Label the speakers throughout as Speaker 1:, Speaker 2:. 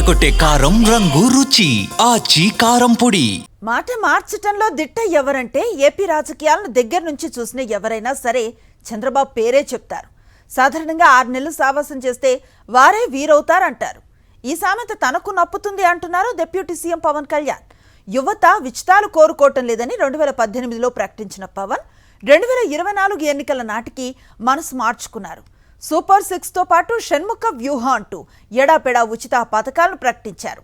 Speaker 1: అదరగొట్టే కారం రంగు రుచి ఆచి కారం పొడి.
Speaker 2: మాట మార్చటంలో దిట్ట ఎవరంటే ఏపీ రాజకీయాలను దగ్గర నుంచి చూసిన ఎవరైనా సరే చంద్రబాబు పేరే చెప్తారు. సాధారణంగా 6 నెలలు సావాసం చేస్తే వారే వీరవుతారంటారు. ఈ సామెత తనకు నప్పుతుంది అంటున్నారు డిప్యూటీ సీఎం పవన్ కళ్యాణ్. యువత విచితాలు కోరుకోవటం లేదని 2018లో ప్రకటించిన పవన్ 2024 ఎన్నికల నాటికి మనసు మార్చుకున్నారు. సూపర్ 6తో పాటు షణ్ముఖ వ్యూహ అంటూ ఎడాపెడా ఉచిత పథకాలను ప్రకటించారు.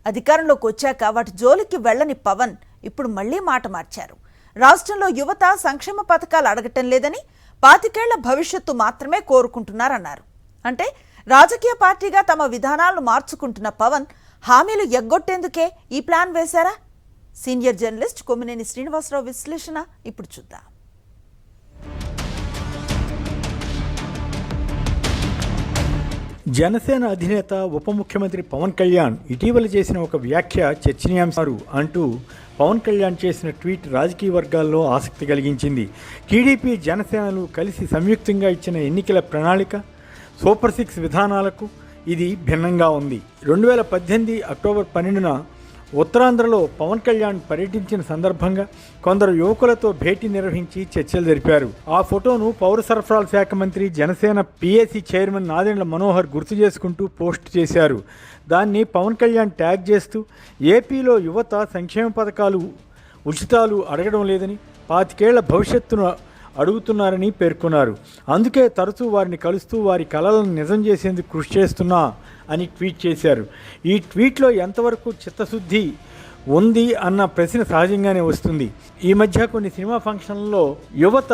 Speaker 2: అధికారంలోకి వచ్చాక వాటి జోలికి వెళ్లని పవన్ ఇప్పుడు మళ్లీ మాట మార్చారు. రాష్ట్రంలో యువత సంక్షేమ పథకాలు అడగటం లేదని 25 ఏళ్ల భవిష్యత్తు మాత్రమే కోరుకుంటున్నారన్నారు. అంటే రాజకీయ పార్టీగా తమ విధానాలను మార్చుకుంటున్న పవన్ హామీలు ఎగ్గొట్టేందుకే ఈ ప్లాన్ వేశారా? సీనియర్ జర్నలిస్ట్ కొమ్మినేని శ్రీనివాసరావు విశ్లేషణ ఇప్పుడు చూద్దాం.
Speaker 3: జనసేన అధినేత ఉప ముఖ్యమంత్రి పవన్ కళ్యాణ్ ఇటీవల చేసిన ఒక వ్యాఖ్య చర్చనీయాంశాలు అంటూ పవన్ కళ్యాణ్ చేసిన ట్వీట్ రాజకీయ వర్గాల్లో ఆసక్తి కలిగించింది. టీడీపీ జనసేనలు కలిసి సంయుక్తంగా ఇచ్చిన ఎన్నికల ప్రణాళిక సూపర్ 6 విధానాలకు ఇది భిన్నంగా ఉంది. 2018 అక్టోబర్ 12న ఉత్తరాంధ్రలో పవన్ కళ్యాణ్ పర్యటించిన సందర్భంగా కొందరు యువకులతో భేటీ నిర్వహించి చర్చలు జరిపారు. ఆ ఫోటోను పౌర సరఫరాల శాఖ మంత్రి జనసేన పిఏసీ చైర్మన్ నాదెండ్ల మనోహర్ గుర్తు చేసుకుంటూ పోస్ట్ చేశారు. దాన్ని పవన్ కళ్యాణ్ ట్యాగ్ చేస్తూ ఏపీలో యువత సంక్షేమ పథకాలు ఉచితాలు అడగడం లేదని 25 ఏళ్ల భవిష్యత్తును అడుగుతున్నారని పేర్కొన్నారు. అందుకే తరచూ వారిని కలుస్తూ వారి కలలను నిజం చేసేందుకు కృషి చేస్తున్నా అని ట్వీట్ చేశారు. ఈ ట్వీట్లో ఎంతవరకు చిత్తశుద్ధి ఉంది అన్న ప్రశ్న సహజంగానే వస్తుంది. ఈ మధ్య కొన్ని సినిమా ఫంక్షన్లలో యువత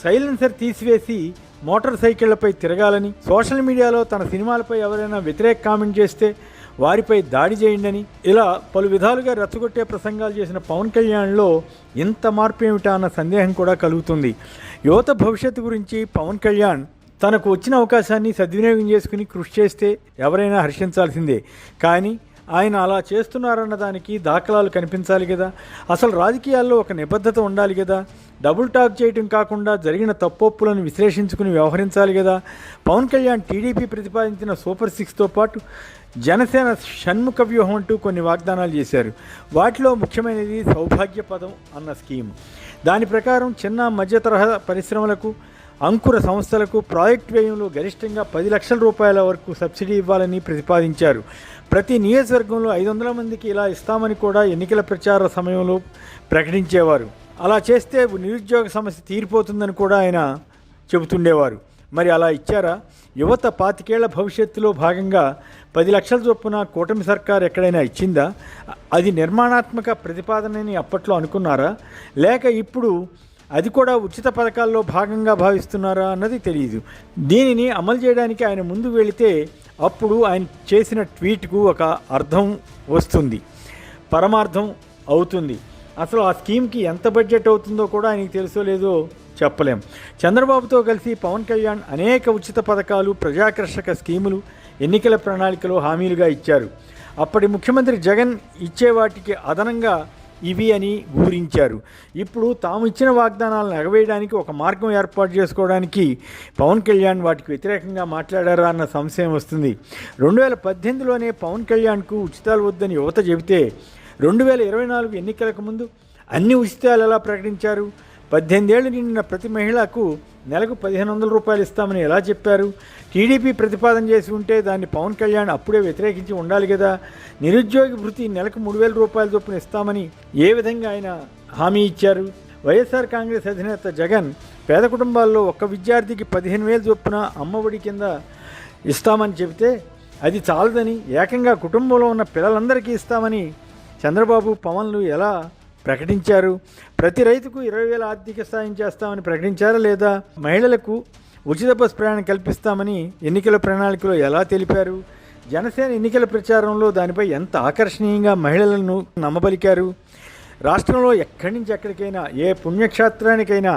Speaker 3: సైలెన్సర్ తీసివేసి మోటార్ సైకిళ్లపై తిరగాలని, సోషల్ మీడియాలో తన సినిమాలపై ఎవరైనా వ్యతిరేక కామెంట్ చేస్తే వారిపై దాడి చేయండి, ఇలా పలు విధాలుగా రెచ్చగొట్టే ప్రసంగాలు చేసిన పవన్ కళ్యాణ్లో ఇంత మార్పు ఏమిటా అన్న సందేహం కూడా కలుగుతుంది. యువత భవిష్యత్తు గురించి పవన్ కళ్యాణ్ తనకు వచ్చిన అవకాశాన్ని సద్వినియోగం చేసుకుని కృషి చేస్తే ఎవరైనా హర్షించాల్సిందే. కానీ ఆయన అలా చేస్తున్నారన్న దానికి దాఖలాలు కనిపించాలి కదా. అసలు రాజకీయాల్లో ఒక నిబద్ధత ఉండాలి కదా. డబుల్ టాక్ చేయటం కాకుండా జరిగిన తప్పొప్పులను విశ్లేషించుకుని వ్యవహరించాలి కదా. పవన్ కళ్యాణ్ టీడీపీ ప్రతిపాదించిన సూపర్ 6తో పాటు జనసేన షణ్ముఖ వ్యూహం అంటూ కొన్ని వాగ్దానాలు చేశారు. వాటిలో ముఖ్యమైనది సౌభాగ్య పదం అన్న స్కీమ్. దాని ప్రకారం చిన్న మధ్య తరహా పరిశ్రమలకు, అంకుర సంస్థలకు ప్రాజెక్ట్ వ్యయంలో గరిష్టంగా 10 లక్షల రూపాయల వరకు సబ్సిడీ ఇవ్వాలని ప్రతిపాదించారు. ప్రతి నియోజకవర్గంలో 500 మందికి ఇలా ఇస్తామని కూడా ఎన్నికల ప్రచార సమయంలో ప్రకటించేవారు. అలా చేస్తే నిరుద్యోగ సమస్య తీరిపోతుందని కూడా ఆయన చెబుతుండేవారు. మరి అలా ఇచ్చారా? యువత 25 ఏళ్ల భవిష్యత్తులో భాగంగా 10 లక్షల చొప్పున కూటమి సర్కారు ఎక్కడైనా ఇచ్చిందా? అది నిర్మాణాత్మక ప్రతిపాదనని అప్పట్లో అనుకున్నారా? లేక ఇప్పుడు అది కూడా ఉచిత పథకాల్లో భాగంగా భావిస్తున్నారా అన్నది తెలియదు. దీనిని అమలు చేయడానికి ఆయన ముందు వెళితే అప్పుడు ఆయన చేసిన ట్వీట్కు ఒక అర్థం వస్తుంది, పరమార్థం అవుతుంది. అసలు ఆ స్కీమ్కి ఎంత బడ్జెట్ అవుతుందో కూడా ఆయనకి తెలుసో లేదో చెప్పలేం. చంద్రబాబుతో కలిసి పవన్ కళ్యాణ్ అనేక ఉచిత పథకాలు, ప్రజాకర్షక స్కీములు ఎన్నికల ప్రణాళికలో హామీలుగా ఇచ్చారు. అప్పటి ముఖ్యమంత్రి జగన్ ఇచ్చే వాటికి అదనంగా ఇవి అని ఊరించారు. ఇప్పుడు తాము ఇచ్చిన వాగ్దానాలను ఎగవేయడానికి ఒక మార్గం ఏర్పాటు చేసుకోవడానికి పవన్ కళ్యాణ్ వాటికి వ్యతిరేకంగా మాట్లాడారా అన్న సంశయం వస్తుంది. 2018లోనే పవన్ కళ్యాణ్కు ఉచితాలు వద్దని యువత చెబితే 2024 ఎన్నికలకు ముందు అన్ని ఉచితాలు ఎలా ప్రకటించారు? 18 ఏళ్లు నిండిన ప్రతి మహిళకు నెలకు 1500 రూపాయలు ఇస్తామని ఎలా చెప్పారు? టీడీపీ ప్రతిపాదన చేసి ఉంటే దాన్ని పవన్ కళ్యాణ్ అప్పుడే వ్యతిరేకించి ఉండాలి కదా. నిరుద్యోగి భృతి నెలకు 3000 రూపాయల చొప్పున ఇస్తామని ఏ విధంగా ఆయన హామీ ఇచ్చారు? వైఎస్ఆర్ కాంగ్రెస్ అధినేత జగన్ పేద కుటుంబాల్లో ఒక్క విద్యార్థికి 15,000 చొప్పున అమ్మఒడి కింద ఇస్తామని చెబితే అది చాలదని ఏకంగా కుటుంబంలో ఉన్న పిల్లలందరికీ ఇస్తామని చంద్రబాబు, పవన్లు ఎలా ప్రకటించారు? ప్రతి రైతుకు 20,000 ఆర్థిక సాయం చేస్తామని ప్రకటించారా లేదా? మహిళలకు ఉచిత బస్ ప్రయాణం కల్పిస్తామని ఎన్నికల ప్రణాళికలో ఎలా తెలిపారు? జనసేన ఎన్నికల ప్రచారంలో దానిపై ఎంత ఆకర్షణీయంగా మహిళలను నమ్మబలికారు? రాష్ట్రంలో ఎక్కడి నుంచి ఎక్కడికైనా ఏ పుణ్యక్షేత్రానికైనా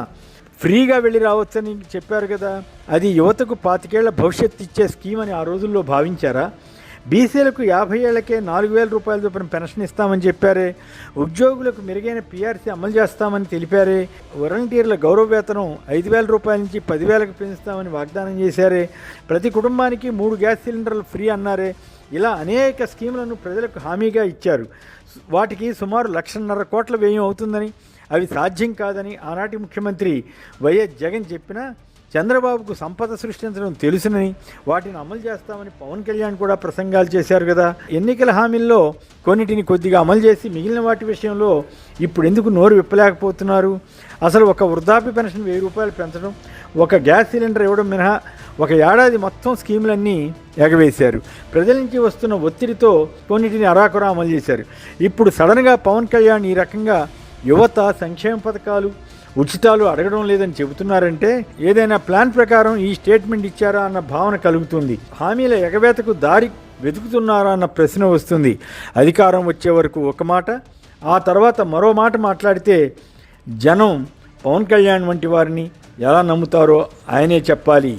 Speaker 3: ఫ్రీగా వెళ్ళి రావచ్చని చెప్పారు కదా. అది యువతకు 25 ఏళ్ల భవిష్యత్తు ఇచ్చే స్కీమ్ అని ఆ రోజుల్లో భావించారా? బీసీలకు 50 ఏళ్లకే 4,000 రూపాయల చొప్పున పెన్షన్ ఇస్తామని చెప్పారే, ఉద్యోగులకు మెరుగైన పీఆర్సీ అమలు చేస్తామని తెలిపారే, వాలంటీర్ల గౌరవ వేతనం 5,000 రూపాయల నుంచి 10,000కు పెంచుతామని వాగ్దానం చేశారే, ప్రతి కుటుంబానికి 3 గ్యాస్ సిలిండర్లు ఫ్రీ అన్నారే. ఇలా అనేక స్కీములను ప్రజలకు హామీగా ఇచ్చారు. వాటికి సుమారు 1,50,000 కోట్ల వ్యయం అవుతుందని, అవి సాధ్యం కాదని ఆనాటి ముఖ్యమంత్రి వైఎస్ జగన్ చెప్పినా చంద్రబాబుకు సంపద సృష్టించడం తెలుసునని వాటిని అమలు చేస్తామని పవన్ కళ్యాణ్ కూడా ప్రసంగాలు చేశారు కదా. ఎన్నికల హామీల్లో కొన్నిటిని కొద్దిగా అమలు చేసి మిగిలిన వాటి విషయంలో ఇప్పుడు ఎందుకు నోరు విప్పలేకపోతున్నారు? అసలు ఒక వృద్ధాప్య పెన్షన్ 1,000 రూపాయలు పెంచడం, ఒక గ్యాస్ సిలిండర్ ఇవ్వడం మినహా ఒక ఏడాది మొత్తం స్కీములన్నీ ఎగవేశారు. ప్రజల నుంచి వస్తున్న ఒత్తిడితో కొన్నిటిని అరాకొరా అమలు చేశారు. ఇప్పుడు సడన్గా పవన్ కళ్యాణ్ ఈ రకంగా యువత సంక్షేమ పథకాలు ఉచితాలు అడగడం లేదని చెబుతున్నారంటే ఏదైనా ప్లాన్ ప్రకారం ఈ స్టేట్మెంట్ ఇచ్చారా అన్న భావన కలుగుతుంది. హామీల ఎగవేతకు దారి వెతుకుతున్నారా అన్న ప్రశ్న వస్తుంది. అధికారం వచ్చే వరకు ఒక మాట, ఆ తర్వాత మరో మాట మాట్లాడితే జనం పవన్ కళ్యాణ్ వంటి వారిని ఎలా నమ్ముతారో ఆయనే చెప్పాలి.